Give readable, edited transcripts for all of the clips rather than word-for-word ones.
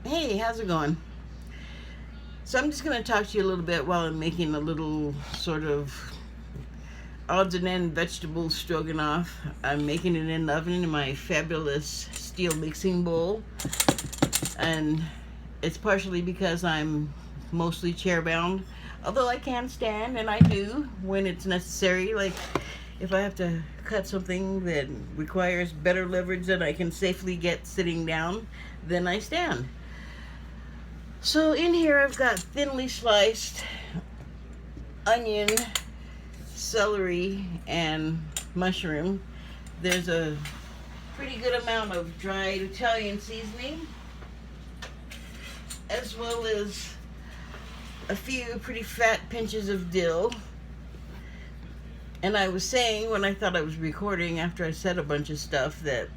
Hey, how's it going? So I'm just going to talk to you a little bit while I'm making a little sort of odds and end vegetable stroganoff. I'm making it in the oven in my fabulous steel mixing bowl, and it's partially because I'm mostly chair bound, although I can stand, and I do when it's necessary. Like if I have to cut something that requires better leverage than I can safely get sitting down, then I stand. So in here I've got thinly sliced onion, celery, and mushroom. There's a pretty good amount of dried Italian seasoning, as well as a few pretty fat pinches of dill. And I was saying when I thought I was recording, after I said a bunch of stuff, that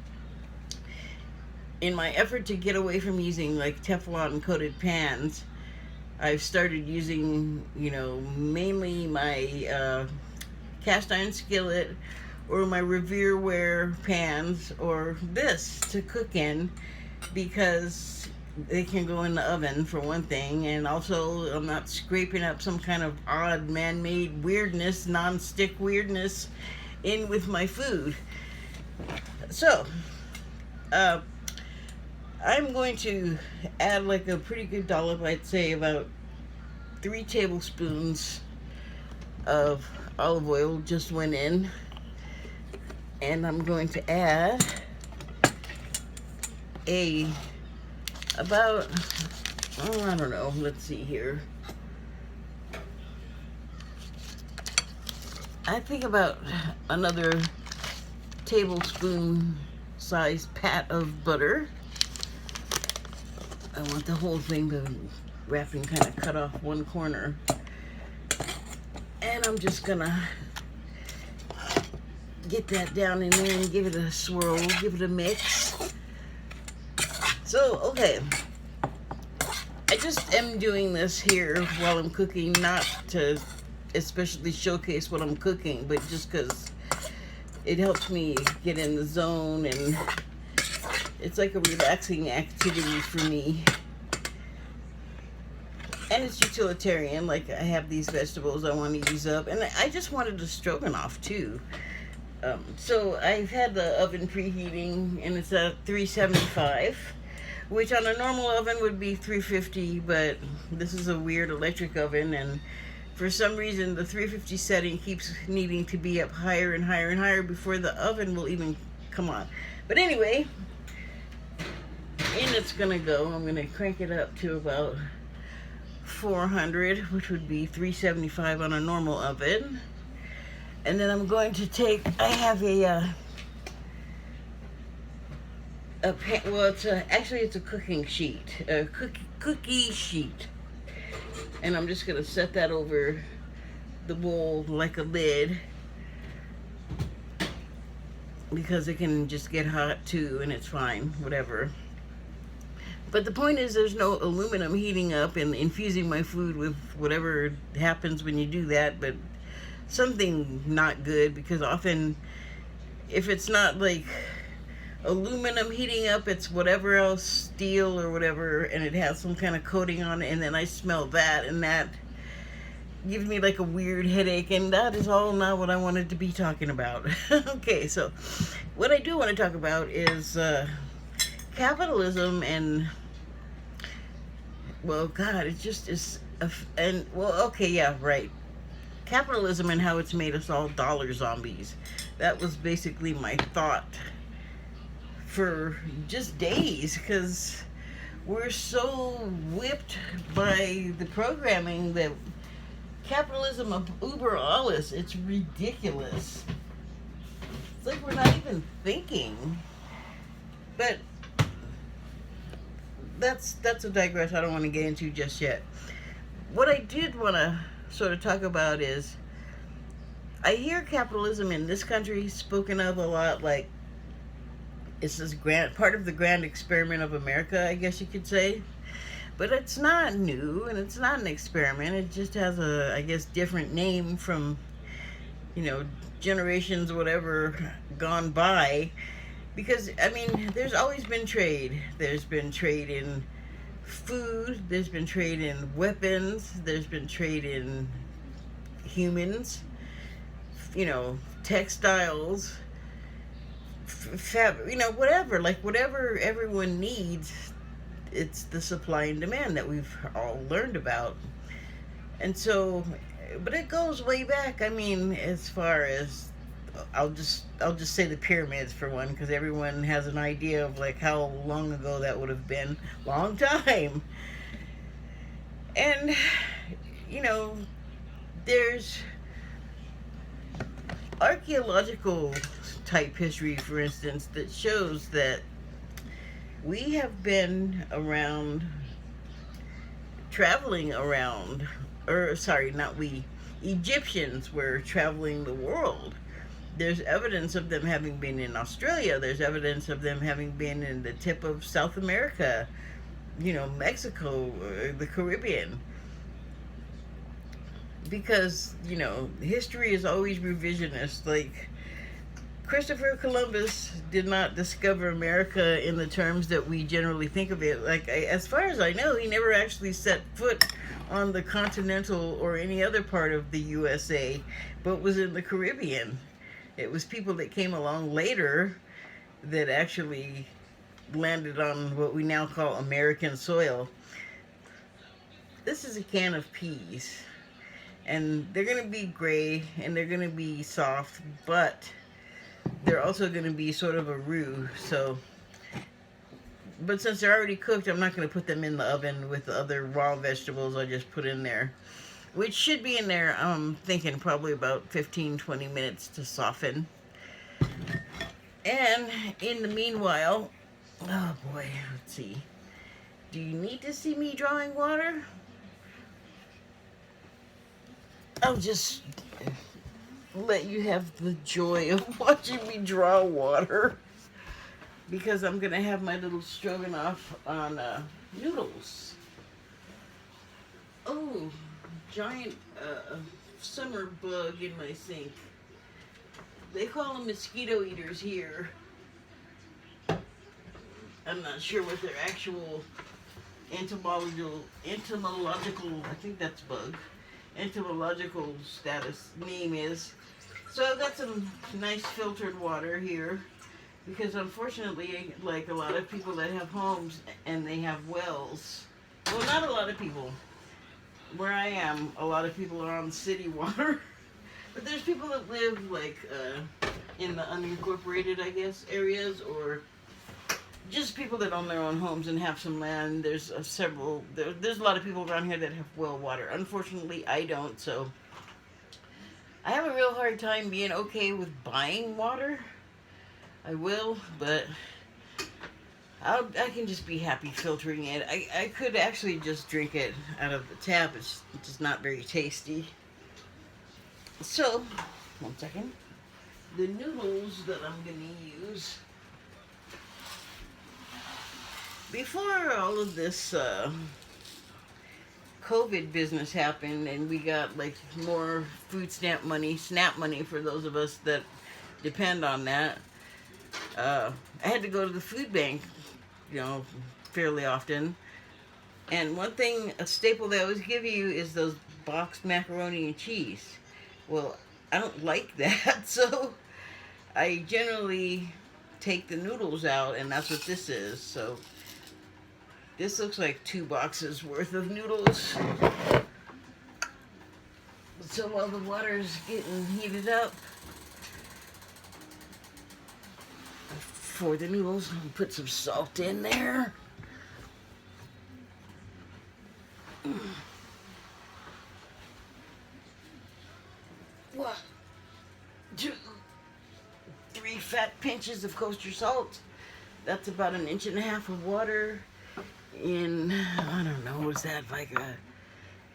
in my effort to get away from using like Teflon coated pans, I've started using, mainly my cast iron skillet or my Revereware pans or this to cook in, because they can go in the oven for one thing, and also I'm not scraping up some kind of odd man-made weirdness, non-stick weirdness in with my food. So, I'm going to add like a pretty good dollop, I'd say about 3 tablespoons of olive oil just went in. And I'm going to add about, I don't know, let's see here. I think about another tablespoon sized pat of butter. I want the whole thing to wrap and kind of cut off one corner. And I'm just gonna get that down in there and give it a swirl, give it a mix. So, okay. I just am doing this here while I'm cooking, not to especially showcase what I'm cooking, but just because it helps me get in the zone, and it's like a relaxing activity for me. And it's utilitarian, like I have these vegetables I want to use up, and I just wanted a stroganoff too. So I've had the oven preheating, and it's at 375, which on a normal oven would be 350, but this is a weird electric oven, and for some reason the 350 setting keeps needing to be up higher and higher and higher before the oven will even come on. But anyway, in it's gonna go. I'm gonna crank it up to about 400, which would be 375 on a normal oven. And then I'm going to take, I have actually it's a cooking sheet, a cookie sheet. And I'm just going to set that over the bowl like a lid, because it can just get hot too, and it's fine, whatever. But the point is, there's no aluminum heating up and infusing my food with whatever happens when you do that, but something not good, because often if it's not like aluminum heating up, it's whatever else, steel or whatever, and it has some kind of coating on it, and then I smell that, and that gives me like a weird headache, and that is all not what I wanted to be talking about. Okay, so what I do want to talk about is capitalism, and well, God, it just is, capitalism and how it's made us all dollar zombies. That was basically my thought for just days, because we're so whipped by the programming that capitalism of uber alles, it's ridiculous. It's like we're not even thinking. But that's a digress I don't want to get into just yet. What I did want to sort of talk about is, I hear capitalism in this country spoken of a lot, like it's this part of the grand experiment of America, I guess you could say. But it's not new, and it's not an experiment. It just has a, I guess, different name from, generations, whatever, gone by. Because, I mean, there's always been trade. There's been trade in food, there's been trade in weapons, there's been trade in humans, textiles, fabric, whatever. Like, whatever everyone needs, it's the supply and demand that we've all learned about. And so, but it goes way back. I mean, as far as I'll just say the pyramids for one, because everyone has an idea of like how long ago that would have been. Long time. And there's archaeological type history, for instance, that shows that we have been around, traveling around, or sorry, not we, Egyptians were traveling the world. There's evidence of them having been in Australia. There's evidence of them having been in the tip of South America, Mexico, the Caribbean. Because, history is always revisionist. Like, Christopher Columbus did not discover America in the terms that we generally think of it. Like, as far as I know, he never actually set foot on the continental or any other part of the USA, but was in the Caribbean. It was people that came along later that actually landed on what we now call American soil. This is a can of peas, and they're going to be gray and they're going to be soft, but they're also going to be sort of a roux. But since they're already cooked, I'm not going to put them in the oven with the other raw vegetables I just put in there, which should be in there, I'm thinking probably about 15-20 minutes to soften. And in the meanwhile, oh boy, let's see. Do you need to see me drawing water? I'll just let you have the joy of watching me draw water, because I'm going to have my little stroganoff on noodles. Oh, giant summer bug in my sink. They call them mosquito eaters here. I'm not sure what their actual entomological, I think that's bug, entomological status name is. So I've got some nice filtered water here, because unfortunately, like a lot of people that have homes and they have wells, well, not a lot of people. Where I am, a lot of people are on city water, but there's people that live like in the unincorporated, I guess, areas, or just people that own their own homes and have some land. There's there's a lot of people around here that have well water. Unfortunately, I don't, so I have a real hard time being okay with buying water. I will, but I can just be happy filtering it. I could actually just drink it out of the tap. It's just not very tasty. So, one second. The noodles that I'm going to use. Before all of this COVID business happened and we got like more food stamp money, SNAP money for those of us that depend on that, I had to go to the food bank, fairly often. And one thing, a staple they always give you is those boxed macaroni and cheese. Well, I don't like that, so I generally take the noodles out, and that's what this is. So this looks like 2 boxes worth of noodles. So while the water's getting heated up for the noodles, I'll put some salt in there. 1, 2, 3 fat pinches of kosher salt. That's about 1.5 inches of water in, I don't know, is that like a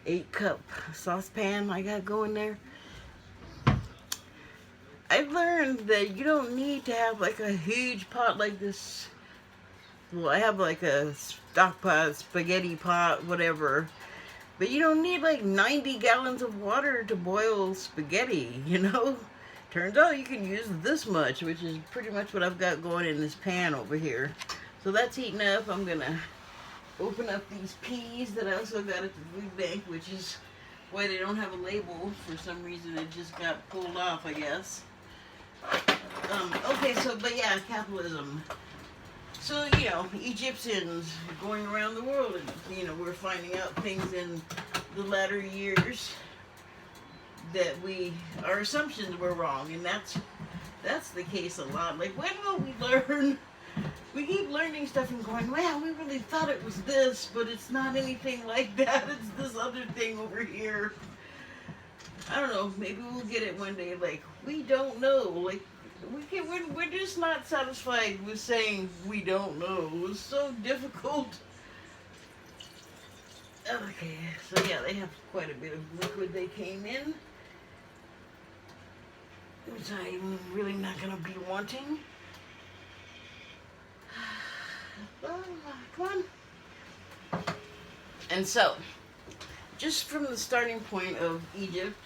8-cup saucepan I got going there? I've learned that you don't need to have like a huge pot like this. Well, I have like a stock pot, spaghetti pot, whatever. But you don't need like 90 gallons of water to boil spaghetti, Turns out you can use this much, which is pretty much what I've got going in this pan over here. So that's heating up. I'm gonna open up these peas that I also got at the food bank, which is why they don't have a label. For some reason, it just got pulled off, I guess. Okay, so, but yeah, capitalism. So, Egyptians going around the world, and, we're finding out things in the latter years that our assumptions were wrong, and that's the case a lot. Like, when will we learn? We keep learning stuff and going, wow, we really thought it was this, but it's not anything like that. It's this other thing over here. I don't know. Maybe we'll get it one day. Like, we don't know. Like, we're just not satisfied with saying we don't know. It's so difficult. Okay, so yeah, they have quite a bit of liquid they came in, which I'm really not going to be wanting. Oh, come on. And so, just from the starting point of Egypt,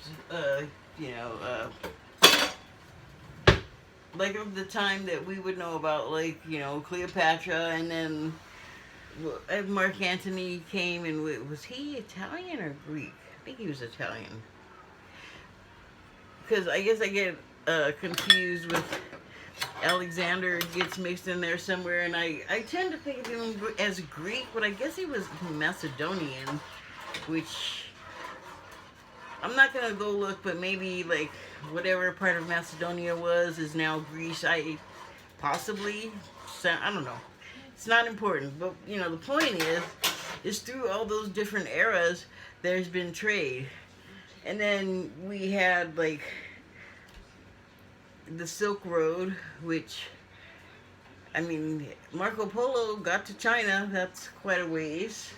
like of the time that we would know about, like, Cleopatra, and then Mark Antony came, and was he Italian or Greek? I think he was Italian. Because I guess I get confused with Alexander, gets mixed in there somewhere, and I tend to think of him as Greek, but I guess he was Macedonian, which I'm not going to go look, but maybe, like, whatever part of Macedonia is now Greece. I don't know. It's not important, but, the point is through all those different eras, there's been trade. And then we had, like, the Silk Road, which, I mean, Marco Polo got to China. That's quite a ways.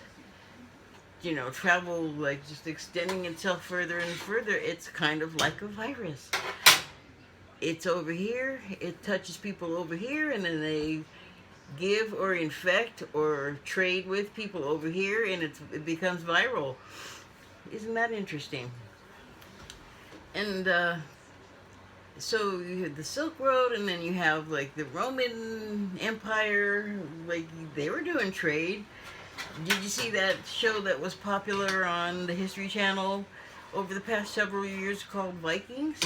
Travel, like, just extending itself further and further. It's kind of like a virus. It's over here, it touches people over here, and then they give or infect or trade with people over here, and it becomes viral. Isn't that interesting? And so you have the Silk Road, and then you have, like, the Roman Empire. Like, they were doing trade. Did you see that show that was popular on the History Channel over the past several years called Vikings?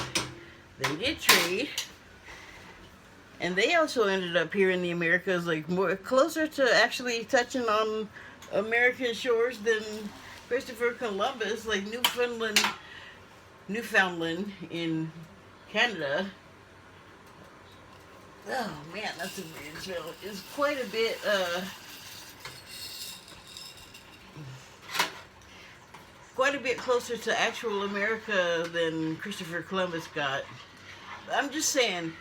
They did trade. And they also ended up here in the Americas, like, more closer to actually touching on American shores than Christopher Columbus, like Newfoundland in Canada. Oh man, that's a weird show. It's quite a bit closer to actual America than Christopher Columbus got. I'm just saying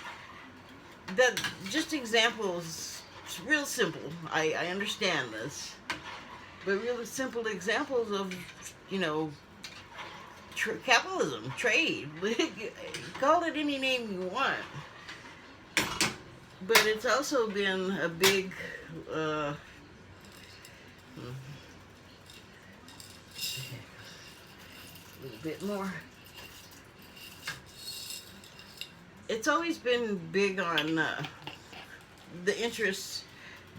that, just examples, it's real simple. I understand this, but really simple examples of, capitalism, trade. Call it any name you want. But it's also been a big a little bit more. It's always been big on the interests,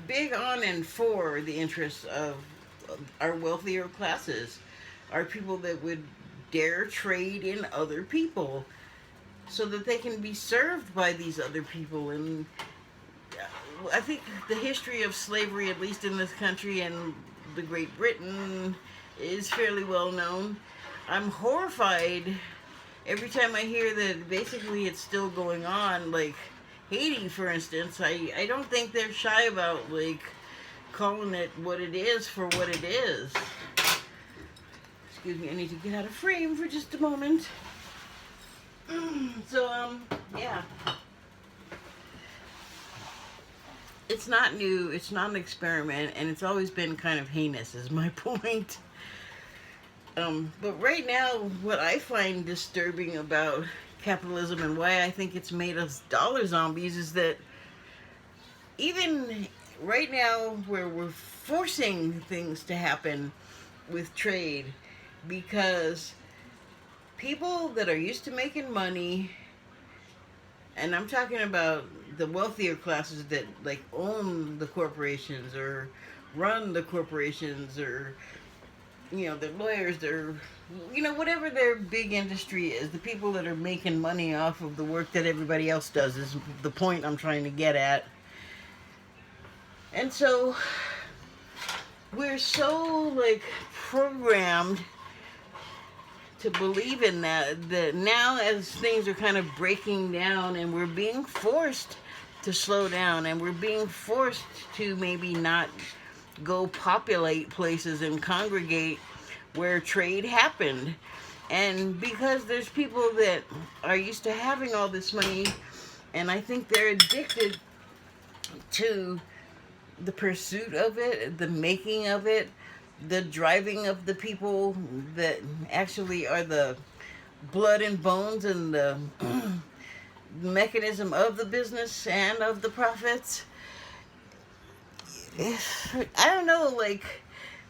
big on and for the interests of our wealthier classes, our people that would dare trade in other people so that they can be served by these other people. And I think the history of slavery, at least in this country and the Great Britain, is fairly well known. I'm horrified every time I hear that basically it's still going on. Like Haiti, for instance, I don't think they're shy about, like, calling it what it is for what it is. Excuse me, I need to get out of frame for just a moment. So, yeah. It's not new, it's not an experiment, and it's always been kind of heinous, is my point. But right now, what I find disturbing about capitalism and why I think it's made us dollar zombies is that even right now, where we're forcing things to happen with trade, because people that are used to making money, and I'm talking about the wealthier classes that, like, own the corporations or run the corporations, or the lawyers, they're whatever their big industry is, the people that are making money off of the work that everybody else does is the point I'm trying to get at. And so we're so like programmed to believe in that now, as things are kind of breaking down and we're being forced to slow down, and we're being forced to maybe not go populate places and congregate where trade happened. And because there's people that are used to having all this money, and I think they're addicted to the pursuit of it, the making of it, the driving of the people that actually are the blood and bones and the mechanism of the business and of the profits. I don't know, like,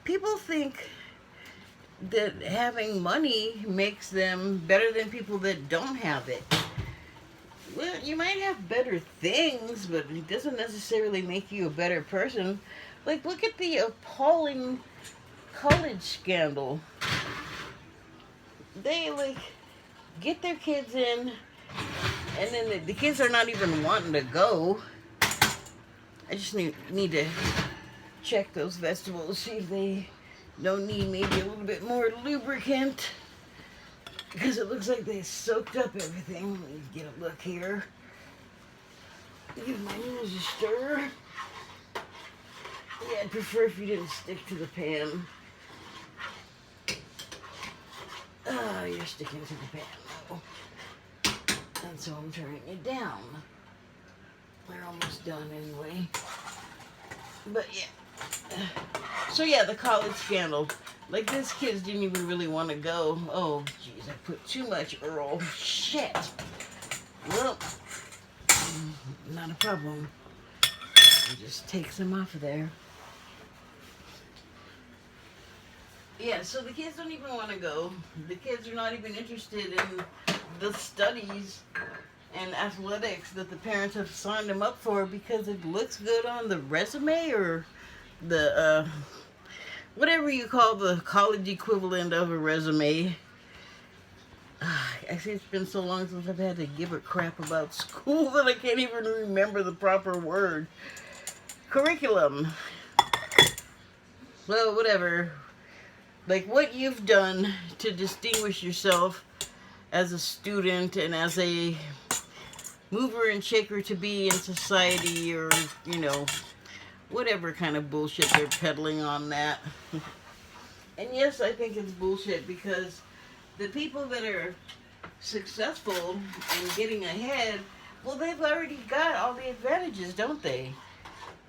people think that having money makes them better than people that don't have it. Well, you might have better things, but it doesn't necessarily make you a better person. Like, look at the appalling college scandal. They, like, get their kids in, and then the kids are not even wanting to go. I just need to check those vegetables, see if they don't need maybe a little bit more lubricant, because it looks like they soaked up everything. Let me get a look here. Give my noodles a stir. Yeah, I'd prefer if you didn't stick to the pan. Oh, you're sticking to the pan, though. And so I'm turning it down. We're almost done anyway. But yeah. So yeah, the college scandal. Like, these kids didn't even really want to go. Oh, jeez, I put too much Earl. Shit. Well, not a problem. I'll just take some off of there. Yeah, so the kids don't even want to go. The kids are not even interested in the studies and athletics that the parents have signed them up for because it looks good on the resume, or the whatever you call the college equivalent of a resume. Actually, it's been so long since I've had to give a crap about school that I can't even remember the proper word. Curriculum. Well, whatever. Like, what you've done to distinguish yourself as a student and as a mover and shaker to be in society, or, whatever kind of bullshit they're peddling on that. And yes, I think it's bullshit, because the people that are successful and getting ahead, well, they've already got all the advantages, don't they?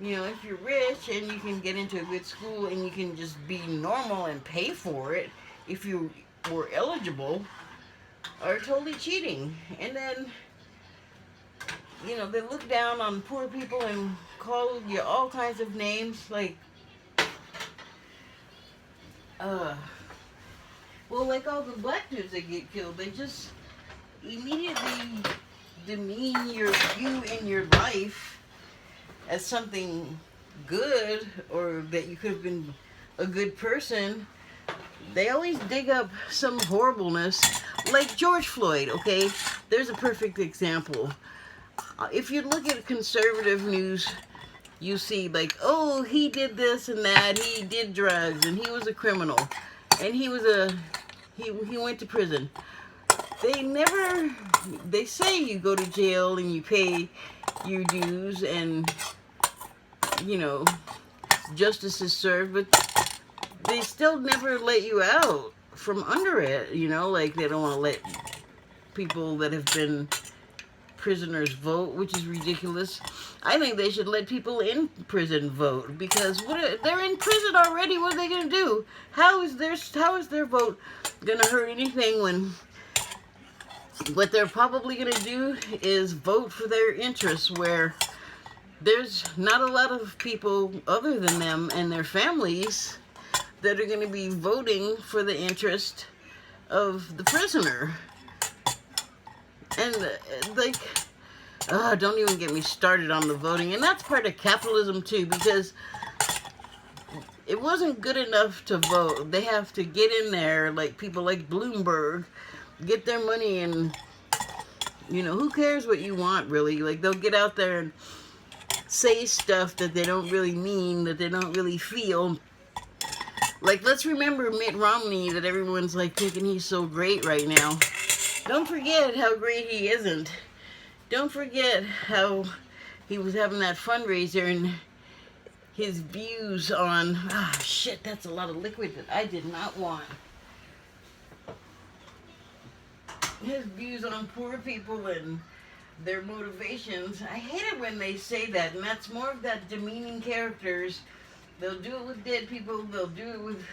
If you're rich and you can get into a good school and you can just be normal and pay for it, if you were eligible, are totally cheating. And then, they look down on poor people and call you all kinds of names, like, well, like all the black dudes that get killed, they just immediately demean you in your life as something good, or that you could have been a good person. They always dig up some horribleness, like George Floyd, okay? There's a perfect example. If you look at conservative news, you see, like, oh, he did this and that, he did drugs, and he was a criminal, and he went to prison. They say you go to jail and you pay your dues, and justice is served, but they still never let you out from under it. Like, they don't want to let people that have been prisoners vote, which is ridiculous. I think they should let people in prison vote, because they're in prison already. What are they going to do? How is their vote going to hurt anything, when what they're probably going to do is vote for their interests, where there's not a lot of people other than them and their families that are going to be voting for the interest of the prisoner. And, like, don't even get me started on the voting. And that's part of capitalism, too, because it wasn't good enough to vote. They have to get in there, like people like Bloomberg, get their money, and who cares what you want, really? Like, they'll get out there and say stuff that they don't really mean, that they don't really feel. Like, let's remember Mitt Romney, that everyone's like thinking he's so great right now. Don't forget how great he isn't. Don't forget how he was having that fundraiser and his views on, shit, that's a lot of liquid that I did not want. His views on poor people and their motivations. I hate it when they say that, and that's more of that demeaning characters. They'll do it with dead people, they'll do it with,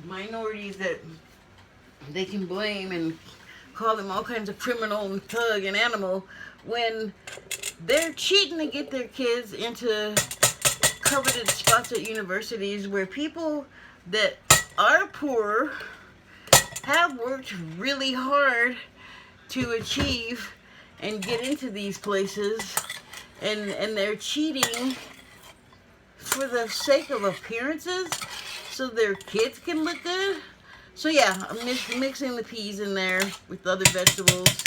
minorities that they can blame and call them all kinds of criminal and thug and animal, when they're cheating to get their kids into coveted spots at universities where people that are poor have worked really hard to achieve and get into these places, and they're cheating for the sake of appearances so their kids can look good. So yeah, I'm mixing the peas in there with other vegetables,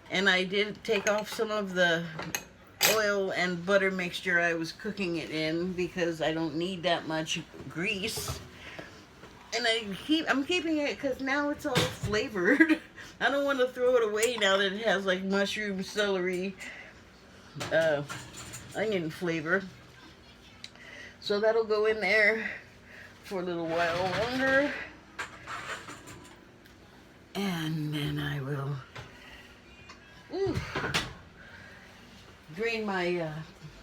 and I did take off some of the oil and butter mixture I was cooking it in because I don't need that much grease. And I'm keeping it because now it's all flavored. I don't want to throw it away now that it has like mushroom, celery, onion flavor. So that'll go in there for a little while longer. And then I will drain my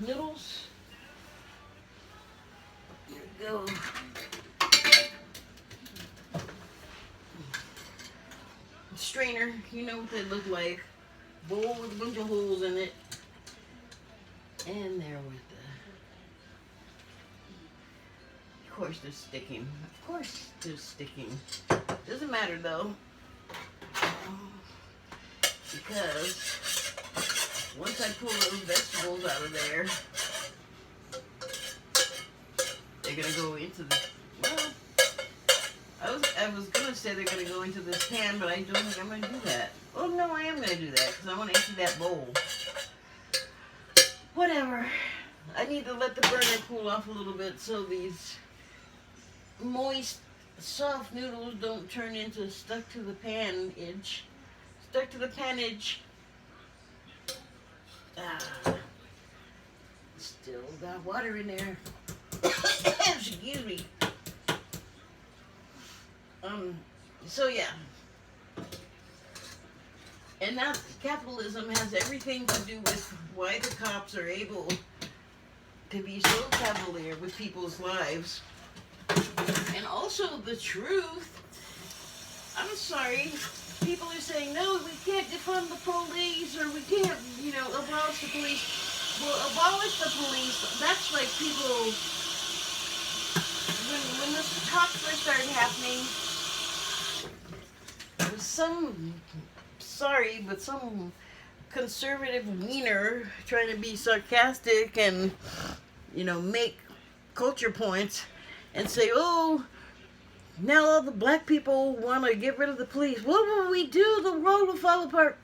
noodles. Here we go. Strainer, you know what they look like. Bowl with a bunch of holes in it. And there with of course they're sticking. Of course they're sticking. Doesn't matter though. Because once I pull those vegetables out of there, they're gonna go into the, I was gonna say they're gonna go into this pan, but I don't think I'm gonna do that. Oh no, I am gonna do that because I want to empty that bowl. Whatever. I need to let the burner cool off a little bit so these moist, soft noodles don't turn into stuck to the panage. Stuck to the panage. Still got water in there. Excuse me. So yeah. And now capitalism has everything to do with why the cops are able to be so cavalier with people's lives. And also the truth. I'm sorry. People are saying, no, we can't defund the police, or we can't, abolish the police. Well, abolish the police, that's like people, when this talk first started happening, there was some conservative wiener trying to be sarcastic and, make culture points and say, oh, now all the black people want to get rid of the police. What will we do? The world will fall apart.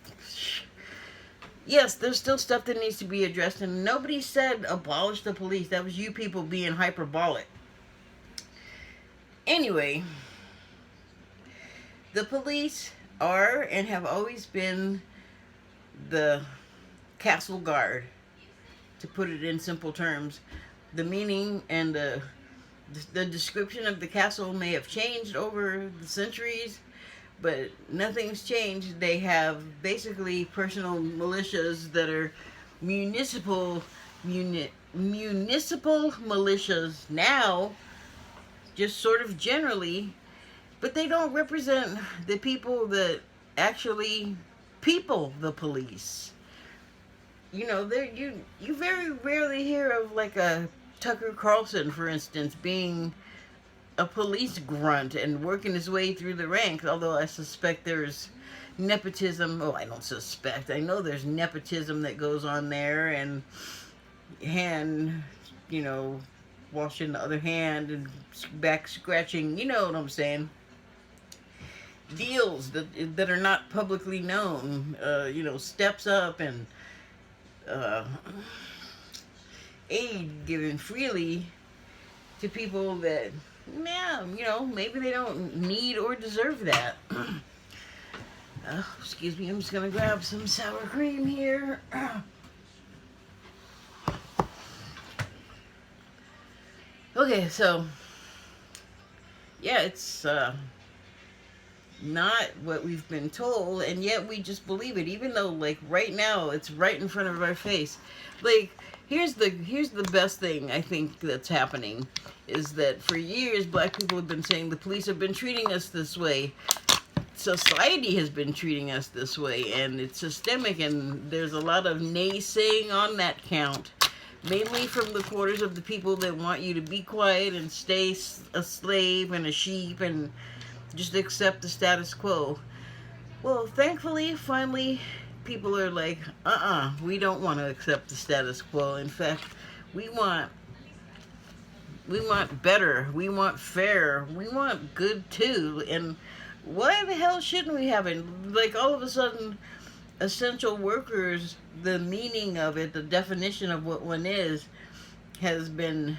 Yes, there's still stuff that needs to be addressed, and nobody said abolish the police. That was you people being hyperbolic. Anyway, the police are and have always been the castle guard, to put it in simple terms. The meaning and the description of the castle may have changed over the centuries, but nothing's changed. They have basically personal militias that are municipal militias now, just sort of generally, but they don't represent the people that actually people the police. You very rarely hear of like a Tucker Carlson, for instance, being a police grunt and working his way through the ranks, although I suspect there's nepotism. Oh, I don't suspect. I know there's nepotism that goes on there, and washing the other hand and back scratching, you know what I'm saying, deals that are not publicly known, steps up and uh, aid given freely to people that, yeah, maybe they don't need or deserve that. Excuse me, I'm just gonna grab some sour cream here. Okay, so yeah, it's not what we've been told, and yet we just believe it, even though, like, right now it's right in front of our face. Like, here's the best thing I think that's happening is that for years black people have been saying the police have been treating us this way, society has been treating us this way, and it's systemic, and there's a lot of naysaying on that count, mainly from the quarters of the people that want you to be quiet and stay a slave and a sheep and just accept the status quo. Well, thankfully, finally, people are like, we don't want to accept the status quo. In fact, we want better, we want fair, we want good too. And why the hell shouldn't we have it? Like, all of a sudden, essential workers, the meaning of it, the definition of what one is, has been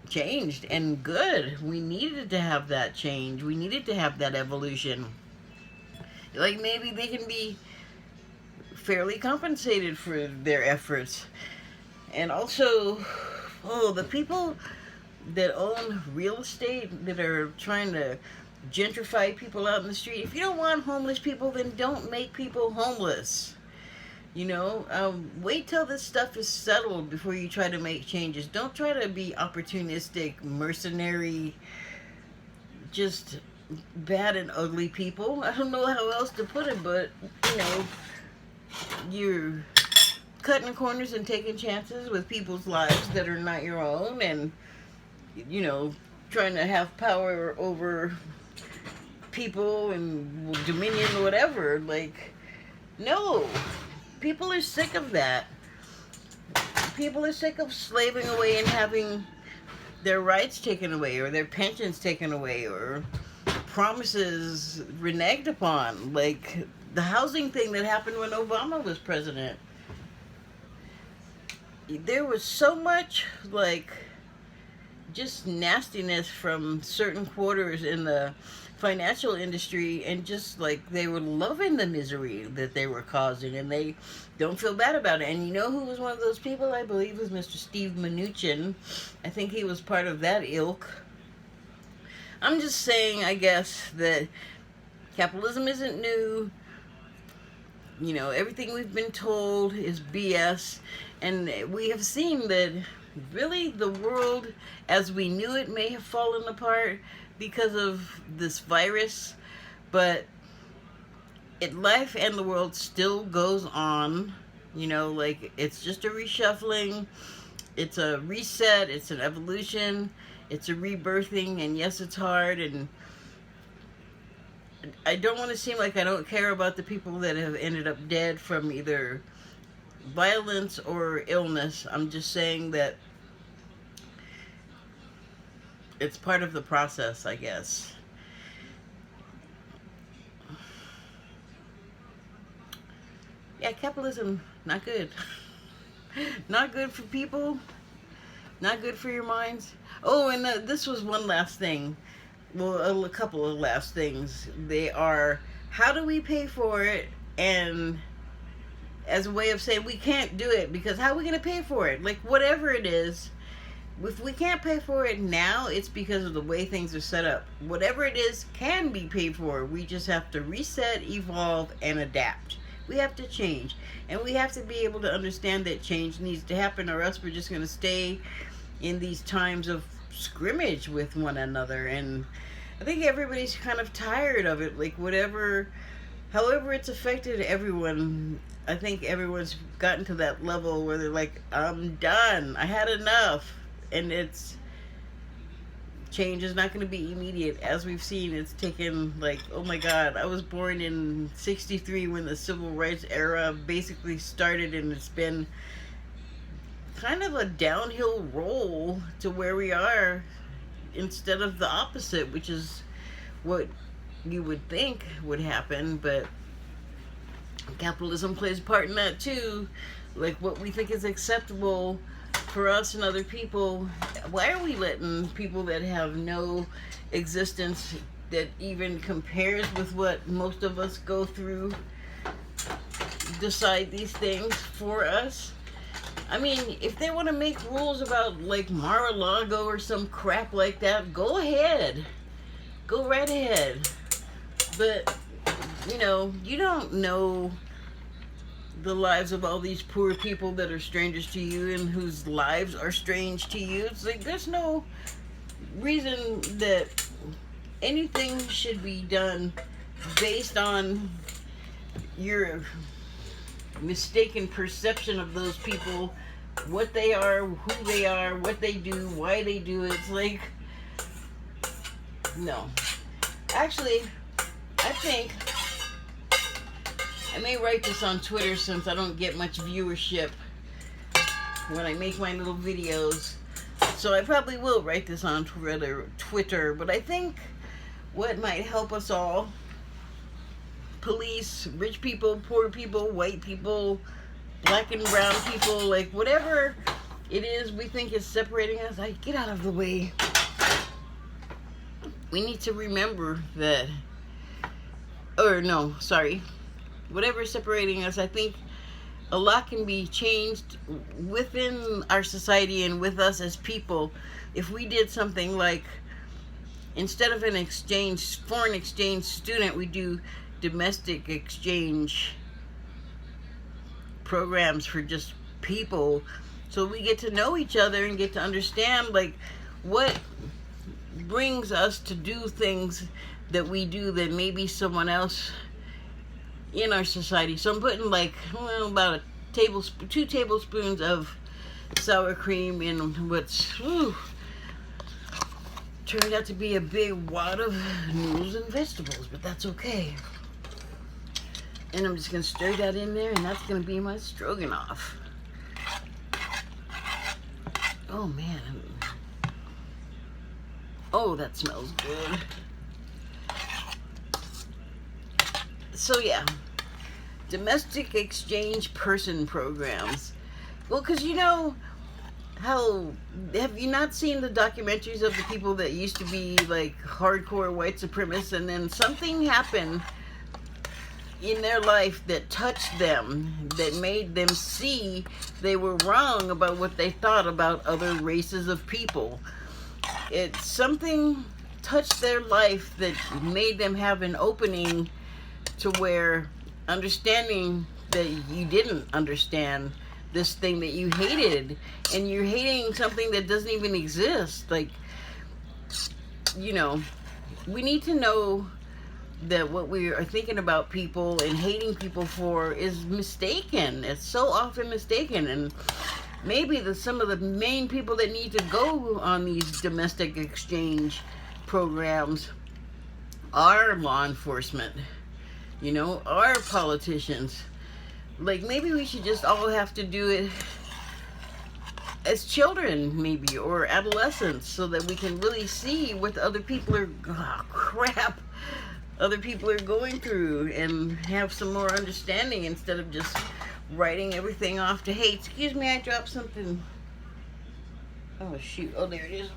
changed, and good. We needed to have that change. We needed to have that evolution. Like, maybe they can be fairly compensated for their efforts. And also, the people that own real estate, that are trying to gentrify people out in the street, if you don't want homeless people, then don't make people homeless. Wait till this stuff is settled before you try to make changes. Don't try to be opportunistic, mercenary, just bad and ugly people. I don't know how else to put it, but, you're cutting corners and taking chances with people's lives that are not your own, and, trying to have power over people and dominion or whatever. Like, no. People are sick of that. People are sick of slaving away and having their rights taken away, or their pensions taken away, or promises reneged upon. Like the housing thing that happened when Obama was president. There was so much, like, just nastiness from certain quarters in the financial industry, and just like they were loving the misery that they were causing, and they don't feel bad about it. And you know who was one of those people? I believe was Mr. Steve Mnuchin. I think he was part of that ilk. I'm just saying, I guess, that capitalism isn't new. Everything we've been told is BS, and we have seen that really the world as we knew it may have fallen apart because of this virus, but life and the world still goes on. Like, it's just a reshuffling, it's a reset, it's an evolution, it's a rebirthing, and yes, it's hard, and I don't want to seem like I don't care about the people that have ended up dead from either violence or illness. I'm just saying that it's part of the process, I guess. Yeah, capitalism, not good. Not good for people. Not good for your minds. Oh, and this was one last thing. Well, a couple of last things. They are, how do we pay for it? And as a way of saying we can't do it, because how are we going to pay for it? Like, whatever it is, if we can't pay for it now, it's because of the way things are set up. Whatever it is can be paid for. We just have to reset, evolve, and adapt. We have to change. And we have to be able to understand that change needs to happen, or else we're just going to stay in these times of scrimmage with one another. And I think everybody's kind of tired of it. Like, however it's affected everyone, I think everyone's gotten to that level where they're like, I'm done. I had enough. And change is not going to be immediate. As we've seen, it's taken, like, oh my God, I was born in 63 when the civil rights era basically started, and it's been kind of a downhill roll to where we are instead of the opposite, which is what you would think would happen. But capitalism plays a part in that too. Like what we think is acceptable for us and other people, why are we letting people that have no existence that even compares with what most of us go through decide these things for us? I mean, if they want to make rules about like Mar-a-Lago or some crap like that, go ahead. Go right ahead. But, you know, you don't know the lives of all these poor people that are strangers to you and whose lives are strange to you. It's like there's no reason that anything should be done based on your mistaken perception of those people, what they are, who they are, what they do, why they do it. It's like, no. Actually, I think I may write this on Twitter since I don't get much viewership when I make my little videos. So I probably will write this on Twitter. But I think what might help us all, police, rich people, poor people, white people, black and brown people, like whatever it is we think is separating us, get out of the way. We need to remember that, whatever is separating us, I think a lot can be changed within our society and with us as people if we did something like, instead of an foreign exchange student, we do domestic exchange programs for just people, so we get to know each other and get to understand like what brings us to do things that we do that maybe someone else in our society. So I'm putting like about 2 tablespoons of sour cream in what's turned out to be a big wad of noodles and vegetables, but that's okay. And I'm just gonna stir that in there, and that's gonna be my stroganoff. Oh man. Oh, that smells good. So yeah, domestic exchange person programs. Well, because you know how, have you not seen the documentaries of the people that used to be like hardcore white supremacists, and then something happened in their life that touched them, that made them see they were wrong about what they thought about other races of people. Something touched their life that made them have an opening to where understanding that you didn't understand this thing that you hated, and you're hating something that doesn't even exist. Like, you know, we need to know that what we are thinking about people and hating people for is mistaken. It's so often mistaken, and maybe some of the main people that need to go on these domestic exchange programs are law enforcement, you know, are politicians. Like, maybe we should just all have to do it as children, maybe, or adolescents, so that we can really see what the other people are, other people are going through, and have some more understanding instead of just writing everything off to hate. Excuse me, I dropped something. Oh shoot, oh there it is.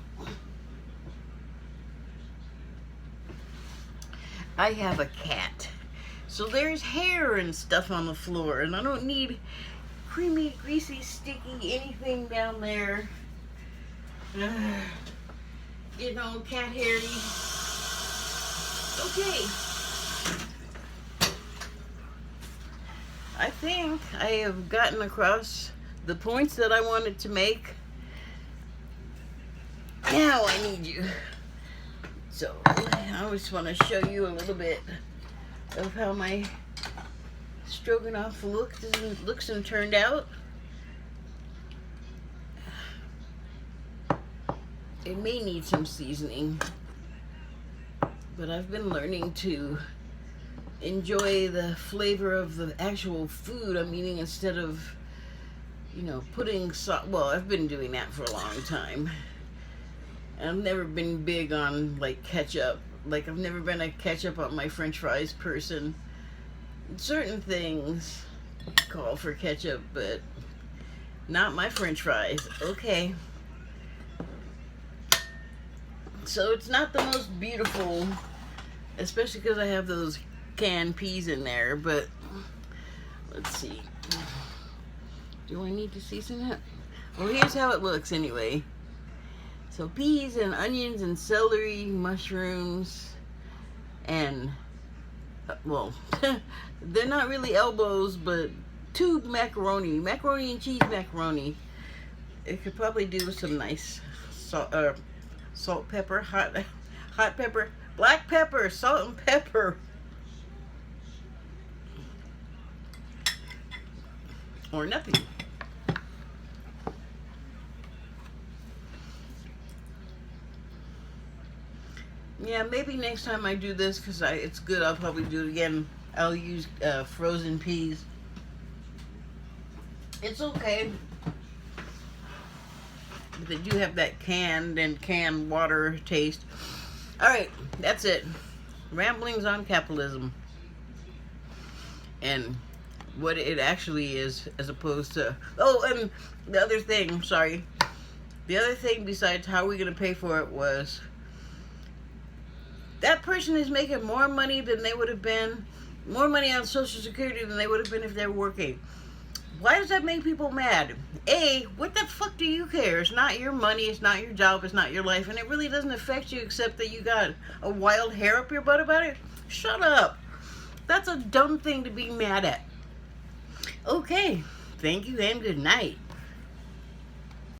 I have a cat, so there's hair and stuff on the floor, and I don't need creamy, greasy, sticky anything down there. Getting all cat hairy. Okay. I think I have gotten across the points that I wanted to make. Now I need you. So I just want to show you a little bit of how my stroganoff looks and turned out. It may need some seasoning, but I've been learning to enjoy the flavor of the actual food I'm eating instead of you know, putting salt. Well, I've been doing that for a long time. I've never been big on like ketchup. Like I've never been a ketchup on my French fries person. Certain things call for ketchup, but not my French fries. Okay. So it's not the most beautiful, especially because I have those canned peas in there, but let's see. Do I need to season it? Well, here's how it looks anyway. So peas and onions and celery, mushrooms, and, well, they're not really elbows, but 2 macaroni and cheese macaroni. It could probably do with some nice salt, pepper, hot pepper, black pepper, salt and pepper. Or nothing. Yeah, maybe next time I do this, because it's good, I'll probably do it again. I'll use frozen peas. It's okay. But they do have that canned water taste. Alright, that's it. Ramblings on capitalism. And what it actually is, as opposed to... Oh, and the other thing, sorry. The other thing besides how are we going to pay for it was... That person is making more money than they would have been... More money on Social Security than they would have been if they were working. Why does that make people mad? A, what the fuck do you care? It's not your money, it's not your job, it's not your life, and it really doesn't affect you except that you got a wild hair up your butt about it? Shut up. That's a dumb thing to be mad at. Okay, thank you and good night.